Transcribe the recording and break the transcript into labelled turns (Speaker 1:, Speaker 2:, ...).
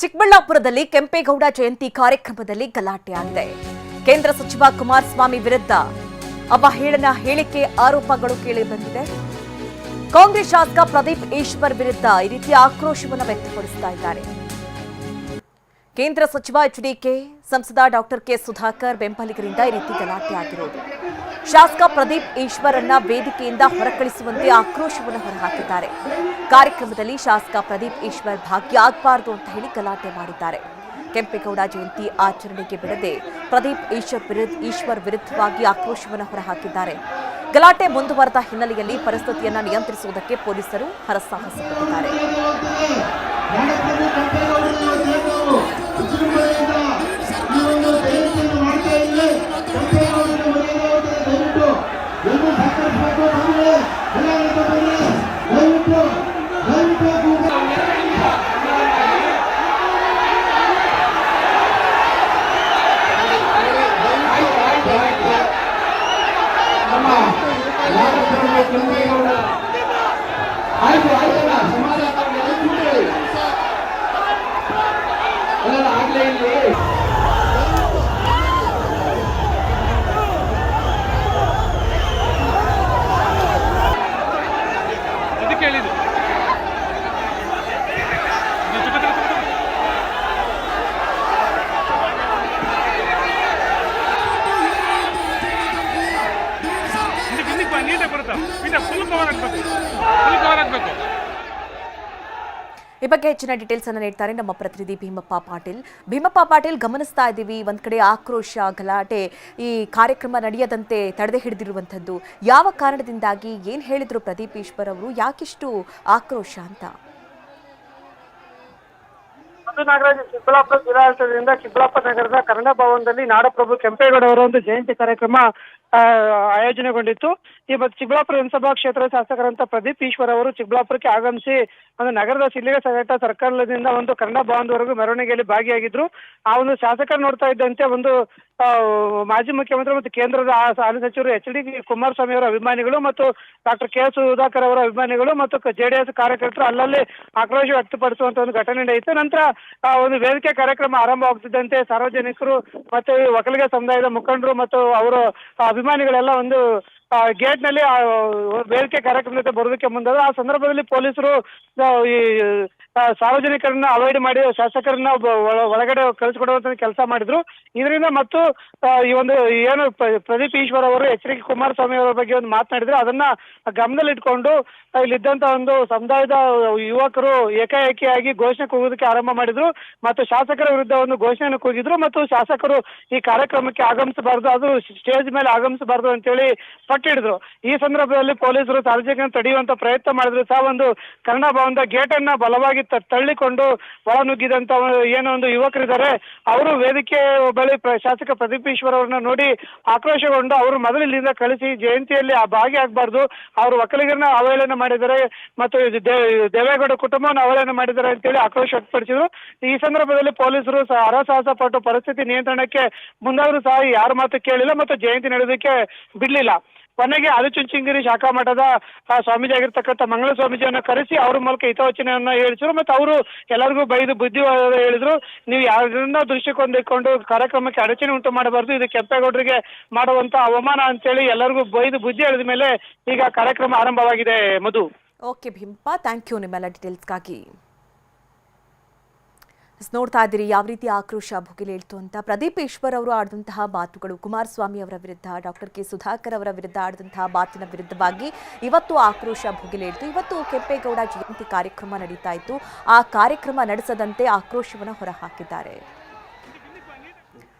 Speaker 1: ಚಿಕ್ಕಬಳ್ಳಾಪುರದಲ್ಲಿ ಕೆಂಪೇಗೌಡ ಜಯಂತಿ ಕಾರ್ಯಕ್ರಮದಲ್ಲಿ ಗಲಾಟೆ ಆಗಿದೆ. ಕೇಂದ್ರ ಸಚಿವ ಕುಮಾರಸ್ವಾಮಿ ವಿರುದ್ಧ ಅವಹೇಳನ ಹೇಳಿಕೆ ಆರೋಪಗಳು ಕೇಳಿಬಂದಿದೆ. ಕಾಂಗ್ರೆಸ್ ಶಾಸಕ ಪ್ರದೀಪ್ ಈಶ್ವರ್ ವಿರುದ್ಧ ಈ ರೀತಿಯ ಆಕ್ರೋಶವನ್ನು ವ್ಯಕ್ತಪಡಿಸ್ತಾ ಇದ್ದಾರೆ. ಕೇಂದ್ರ ಸಚಿವ ಎಚ್ಡಿಕೆ, ಸಂಸದ ಡಾಕ್ಟರ್ ಕೆ ಸುಧಾಕರ್ ಬೆಂಬಲಿಗರಿಂದ ಈ ರೀತಿ ಗಲಾಟೆ ಆಗಿರೋದು. ಶಾಸಕ ಪ್ರದೀಪ್ ಈಶ್ವರನ್ನ ವೇದಿಕೆಯಿಂದ ಹೊರಕಳಿಸುವಂತೆ ಆಕ್ರೋಶವನ್ನು ಹೊರಹಾಕಿದ್ದಾರೆ. ಕಾರ್ಯಕ್ರಮದಲ್ಲಿ ಶಾಸಕ ಪ್ರದೀಪ್ ಈಶ್ವರ್ ಭಾಗಿಯಾಗಬಾರದು ಅಂತ ಹೇಳಿ ಗಲಾಟೆ ಮಾಡಿದ್ದಾರೆ. ಕೆಂಪೇಗೌಡ ಜಯಂತಿ ಆಚರಣೆಗೆ ಬಿಡದೆ ಪ್ರದೀಪ್ ಈಶ್ವರ್ ವಿರುದ್ಧವಾಗಿ ಆಕ್ರೋಶವನ್ನು ಹೊರಹಾಕಿದ್ದಾರೆ. ಗಲಾಟೆ ಮುಂದುವರೆದ ಹಿನ್ನೆಲೆಯಲ್ಲಿ ಪರಿಸ್ಥಿತಿಯನ್ನು ನಿಯಂತ್ರಿಸುವುದಕ್ಕೆ ಪೊಲೀಸರು ಹರಸಾಹಸ ಪಟ್ಟಿದ್ದಾರೆ. ಈ ಬಗ್ಗೆ ಹೆಚ್ಚಿನ ಡೀಟೇಲ್ಸ್ ಅನ್ನು ನೀಡ್ತಾರೆ ನಮ್ಮ ಪ್ರತಿನಿಧಿ ಭೀಮಪ್ಪ ಪಾಟೀಲ್. ಗಮನಿಸ್ತಾ ಇದ್ದೀವಿ, ಒಂದ್ ಕಡೆ ಆಕ್ರೋಶ, ಗಲಾಟೆ, ಈ ಕಾರ್ಯಕ್ರಮ ನಡೆಯದಂತೆ ತಡೆದು ಹಿಡಿದಿರುವಂತದ್ದು ಯಾವ ಕಾರಣದಿಂದಾಗಿ? ಏನ್ ಹೇಳಿದ್ರು ಪ್ರದೀಪ್ ಈಶ್ವರ್ ಅವರು? ಯಾಕಿಷ್ಟು ಆಕ್ರೋಶ ಅಂತ?
Speaker 2: ನಾಗರಾಜ್, ಚಿಕ್ಕಬಳ್ಳಾಪುರ ಜಿಲ್ಲಾಡಳಿತದಿಂದ ಚಿಕ್ಕಬಳ್ಳಾಪುರ ನಗರದ ಕನ್ನಡ ಭವನದಲ್ಲಿ ನಾಡಪ್ರಭು ಕೆಂಪೇಗೌಡ ಅವರ ಒಂದು ಜಯಂತಿ ಕಾರ್ಯಕ್ರಮ ಆಯೋಜನೆಗೊಂಡಿತ್ತು. ಈ ಬಗ್ಗೆ ಚಿಕ್ಕಬಳ್ಳಾಪುರ ವಿಧಾನಸಭಾ ಕ್ಷೇತ್ರದ ಶಾಸಕರಂತ ಪ್ರದೀಪ್ ಈಶ್ವರ್ ಅವರು ಚಿಕ್ಕಬಳ್ಳಾಪುರಕ್ಕೆ ಆಗಮಿಸಿ ಒಂದು ನಗರದ ಸಿಲ್ಲಿಗೆ ಸಗಟ ಸರ್ಕಲ್ದಿಂದ ಒಂದು ಕನ್ನಡ ಭವನದವರೆಗೂ ಮೆರವಣಿಗೆಯಲ್ಲಿ ಭಾಗಿಯಾಗಿದ್ರು. ಆ ಒಂದು ಶಾಸಕರು ನೋಡ್ತಾ ಇದ್ದಂತೆ ಒಂದು ಮಾಜಿ ಮುಖ್ಯಮಂತ್ರಿ ಮತ್ತು ಕೇಂದ್ರದ ಹಾಲಿ ಸಚಿವರು ಎಚ್.ಡಿ. ಕುಮಾರಸ್ವಾಮಿ ಅವರ ಅಭಿಮಾನಿಗಳು ಮತ್ತು ಡಾಕ್ಟರ್ ಕೆ ಸುಧಾಕರ್ ಅವರ ಅಭಿಮಾನಿಗಳು ಮತ್ತು ಜೆಡಿಎಸ್ ಕಾರ್ಯಕರ್ತರು ಅಲ್ಲಲ್ಲಿ ಆಕ್ರೋಶ ವ್ಯಕ್ತಪಡಿಸುವಂತ ಒಂದು ಘಟನೆ ನಡೆಯಿತು. ನಂತರ ಒಂದು ವೇದಿಕೆ ಕಾರ್ಯಕ್ರಮ ಆರಂಭವಾಗುತ್ತಿದ್ದಂತೆ ಸಾರ್ವಜನಿಕರು ಮತ್ತು ಒಕ್ಕಲಿಗ ಸಮುದಾಯದ ಮುಖಂಡರು ಮತ್ತು ಅವರ ಅಭಿಮಾನಿಗಳೆಲ್ಲ ಒಂದು ಗೇಟ್ ನಲ್ಲಿ ವೇದಿಕೆ ಕಾರ್ಯಕ್ರಮಕ್ಕೆ ಬರೋದಕ್ಕೆ ಮುಂದಾದ್ರು. ಆ ಸಂದರ್ಭದಲ್ಲಿ ಪೊಲೀಸರು ಈ ಸಾರ್ವಜನಿಕರನ್ನ ಅವಾಯ್ಡ್ ಮಾಡಿ ಶಾಸಕರನ್ನ ಒಳಗಡೆ ಕಳಿಸಿಕೊಡುವಂತ ಕೆಲಸ ಮಾಡಿದ್ರು. ಇದರಿಂದ ಮತ್ತು ಈ ಒಂದು ಏನು ಪ್ರದೀಪ್ ಈಶ್ವರ್ ಅವರು ಎಚ್.ಡಿ. ಕುಮಾರಸ್ವಾಮಿ ಅವರ ಬಗ್ಗೆ ಒಂದು ಮಾತನಾಡಿದ್ರು. ಅದನ್ನ ಗಮನದಲ್ಲಿಟ್ಕೊಂಡು ಇಲ್ಲಿದ್ದಂತ ಒಂದು ಸಮುದಾಯದ ಯುವಕರು ಏಕಾಏಕಿಯಾಗಿ ಘೋಷಣೆ ಕೂಗೋದಕ್ಕೆ ಆರಂಭ ಮಾಡಿದ್ರು ಮತ್ತು ಶಾಸಕರ ವಿರುದ್ಧ ಒಂದು ಘೋಷಣೆಯನ್ನು ಕೂಗಿದ್ರು ಮತ್ತು ಶಾಸಕರು ಈ ಕಾರ್ಯಕ್ರಮಕ್ಕೆ ಆಗಮಿಸಬಾರದು, ಅದು ಸ್ಟೇಜ್ ಮೇಲೆ ಆಗಮಿಸಬಾರದು ಅಂತೇಳಿ ಪಟ್ಟಿಡಿದ್ರು. ಈ ಸಂದರ್ಭದಲ್ಲಿ ಪೊಲೀಸರು ಸಾರ್ವಜನಿಕರನ್ನು ತಡೆಯುವಂತ ಪ್ರಯತ್ನ ಮಾಡಿದ್ರು ಸಹ ಒಂದು ಕನ್ನಡ ಭವನದ ಗೇಟ್ ಅನ್ನ ಬಲವಾಗಿ ತಳ್ಳಿಕೊಂಡು ಒಳ ನುಗ್ಗಿದಂತ ಏನೋ ಒಂದು ಯುವಕರಿದ್ದಾರೆ. ಅವರು ವೇದಿಕೆ ಬಳಿ ಶಾಸಕ ಪ್ರದೀಪ್ ಈಶ್ವರ್ ಅವರನ್ನ ನೋಡಿ ಆಕ್ರೋಶಗೊಂಡು ಅವರು ಮೊದಲು ಇಲ್ಲಿಂದ ಕಳಿಸಿ ಜಯಂತಿಯಲ್ಲಿ ಭಾಗಿಯಾಗಬಾರ್ದು, ಅವರು ಒಕ್ಕಲಿಗರನ್ನ ಅವಹೇಳನ ಮಾಡಿದ್ದಾರೆ ಮತ್ತು ದೇವೇಗೌಡ ಕುಟುಂಬವನ್ನು ಅವಹೇಳನ ಮಾಡಿದ್ದಾರೆ ಅಂತೇಳಿ ಆಕ್ರೋಶ ವ್ಯಕ್ತಪಡಿಸಿದ್ರು. ಈ ಸಂದರ್ಭದಲ್ಲಿ ಪೊಲೀಸರು ಹರಸಾಹಸ ಪಟ್ಟು ಪರಿಸ್ಥಿತಿ ನಿಯಂತ್ರಣಕ್ಕೆ ಮುಂದಾದರೂ ಸಹ ಯಾರ ಮಾತು ಕೇಳಿಲ್ಲ ಮತ್ತು ಜಯಂತಿ ನಡೆಯೋದಕ್ಕೆ ಬಿಡ್ಲಿಲ್ಲ. ಕೊನೆಗೆ ಆದಿಚುಂಚನಗಿರಿ ಶಾಖಾ ಮಠದ ಸ್ವಾಮೀಜಿ ಆಗಿರ್ತಕ್ಕಂಥ ಮಂಗಳ ಸ್ವಾಮೀಜಿಯನ್ನ ಕರೆಸಿ ಅವ್ರ ಮೂಲಕ ಹಿತವಚನೆಯನ್ನ ಹೇಳಿಸಿದ್ರು ಮತ್ತು ಅವರು ಎಲ್ಲರಿಗೂ ಬೈದು ಬುದ್ಧಿವಾದ ಹೇಳಿದ್ರು. ನೀವು ಯಾರನ್ನ ದೃಷ್ಟಿಕೊಂಡಿಕೊಂಡು ಕಾರ್ಯಕ್ರಮಕ್ಕೆ ಅಡಚಣೆ ಉಂಟು ಮಾಡಬಾರ್ದು, ಇದು ಕೆಂಪೇಗೌಡರಿಗೆ ಮಾಡುವಂತ ಅವಮಾನ ಅಂತೇಳಿ ಎಲ್ಲರಿಗೂ ಬೈದು ಬುದ್ಧಿ ಹೇಳಿದ ಮೇಲೆ ಈಗ ಕಾರ್ಯಕ್ರಮ ಆರಂಭವಾಗಿದೆ. ಮಧು.
Speaker 1: ಓಕೆ ಭೀಮಪ್ಪ, ಥ್ಯಾಂಕ್ ಯು ನಿಮ್ಮೆಲ್ಲ ಡೀಟೇಲ್ಸ್ಗಾಗಿ. ನೋಡ್ತಾ ಇದ್ದೀರಿ ಯಾವ ರೀತಿ ಆಕ್ರೋಶ ಭುಗಿಲೇಳ್ತು ಅಂತ. ಪ್ರದೀಪ್ ಈಶ್ವರ್ ಅವರು ಆಡಿದಂತಹ ಮಾತುಗಳು, ಕುಮಾರಸ್ವಾಮಿ ಅವರ ವಿರುದ್ಧ, ಡಾಕ್ಟರ್ ಕೆ ಸುಧಾಕರ್ ಅವರ ವಿರುದ್ಧ ಆಡಿದಂತಹ ಮಾತಿನ ವಿರುದ್ಧವಾಗಿ ಇವತ್ತು ಆಕ್ರೋಶ ಭುಗಿಲೇಳ್ತು. ಇವತ್ತು ಕೆಂಪೇಗೌಡ ಜಯಂತಿ ಕಾರ್ಯಕ್ರಮ ನಡೀತಾ ಇತ್ತು. ಆ ಕಾರ್ಯಕ್ರಮ ನಡೆಸದಂತೆ ಆಕ್ರೋಶವನ್ನು ಹೊರಹಾಕಿದ್ದಾರೆ.